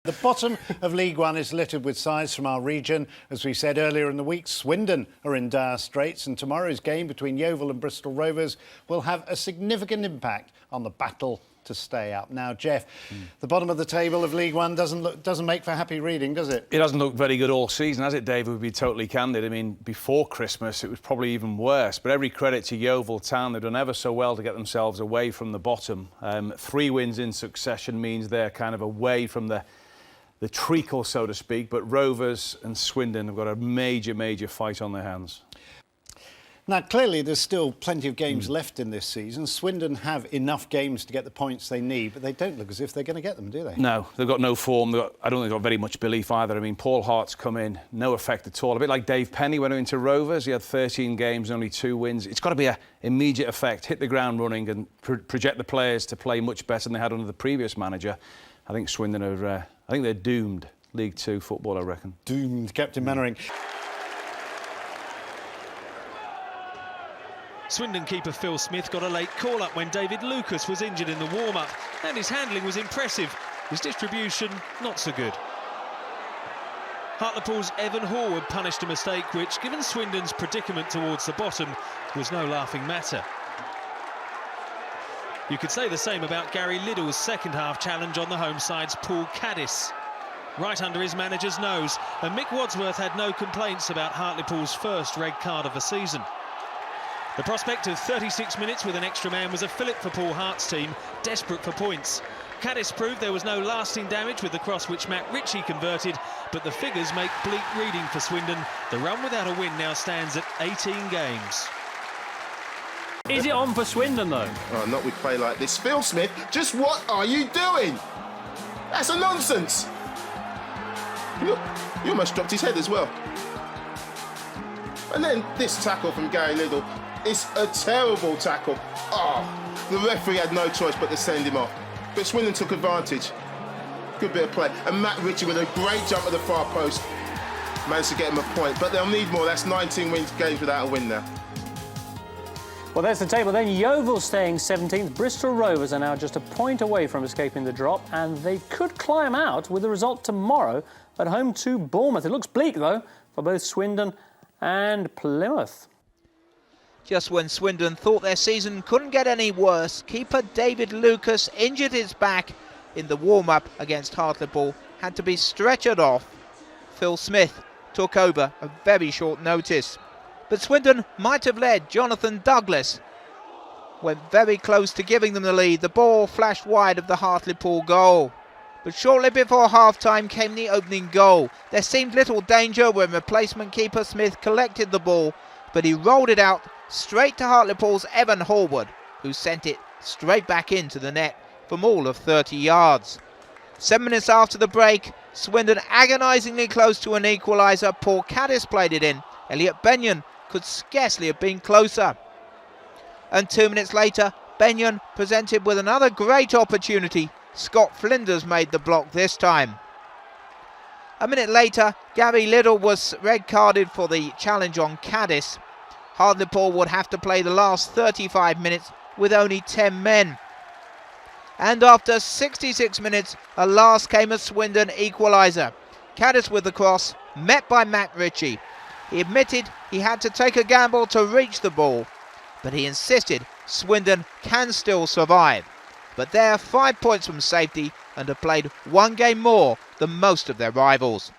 The bottom of League One is littered with sides from our region. As we said earlier in the week, Swindon are in dire straits, and tomorrow's game between Yeovil and Bristol Rovers will have a significant impact on the battle to stay up. Now, Jeff, the bottom of the table of League One doesn't make for happy reading, does it? It hasn't looked very good all season, has it, Dave? We'd be totally candid. I mean, before Christmas, it was probably even worse. But every credit to Yeovil Town. They've done ever so well to get themselves away from the bottom. 3 wins in succession means they're kind of away from the treacle, so to speak, but Rovers and Swindon have got a major fight on their hands. Now, clearly, there's still plenty of games left in this season. Swindon have enough games to get the points they need, but they don't look as if they're going to get them, do they? No, they've got no form. I don't think they've got very much belief either. I mean, Paul Hart's come in, no effect at all. A bit like Dave Penny when he went into Rovers. He had 13 games, only 2 wins. It's got to be an immediate effect, hit the ground running and project the players to play much better than they had under the previous manager. I think Swindon are... I think they're doomed. League 2 football, I reckon. Doomed, Captain Mannering. Swindon keeper Phil Smith got a late call-up when David Lucas was injured in the warm-up, and his handling was impressive. His distribution, not so good. Hartlepool's Evan Horwood punished a mistake which, given Swindon's predicament towards the bottom, was no laughing matter. You could say the same about Gary Liddell's second-half challenge on the home side's Paul Caddis. Right under his manager's nose, and Mick Wadsworth had no complaints about Hartlepool's first red card of the season. The prospect of 36 minutes with an extra man was a fillip for Paul Hart's team, desperate for points. Caddis proved there was no lasting damage with the cross which Matt Ritchie converted, but the figures make bleak reading for Swindon. The run without a win now stands at 18 games. Is it on for Swindon, though? Oh, not with play like this. Phil Smith, just what are you doing? That's a nonsense. Look, he almost dropped his head as well. And then this tackle from Gary Liddell. It's a terrible tackle. Oh, the referee had no choice but to send him off. But Swindon took advantage. Good bit of play. And Matt Ritchie with a great jump at the far post managed to get him a point. But they'll need more. That's 19 games without a win now. Well, there's the table then. Yeovil staying 17th. Bristol Rovers are now just a point away from escaping the drop, and they could climb out with the result tomorrow at home to Bournemouth. It looks bleak, though, for both Swindon and Plymouth. Just when Swindon thought their season couldn't get any worse, keeper David Lucas injured his back in the warm-up against Hartlepool, had to be stretchered off. Phil Smith took over at very short notice. But Swindon might have led. Jonathan Douglas went very close to giving them the lead. The ball flashed wide of the Hartlepool goal. But shortly before half-time came the opening goal. There seemed little danger when replacement keeper Smith collected the ball, but he rolled it out straight to Hartlepool's Evan Horwood, who sent it straight back into the net from all of 30 yards. 7 minutes after the break, Swindon agonisingly close to an equaliser. Paul Caddis played it in. Elliot Benyon could scarcely have been closer. And 2 minutes later, Benyon presented with another great opportunity. Scott Flinders made the block this time. A minute later, Gary Liddell was red-carded for the challenge on Caddis. Hartlepool would have to play the last 35 minutes with only 10 men. And after 66 minutes, at last came a Swindon equaliser. Caddis with the cross, met by Matt Ritchie. He admitted he had to take a gamble to reach the ball, but he insisted Swindon can still survive. But they're 5 points from safety and have played 1 game more than most of their rivals.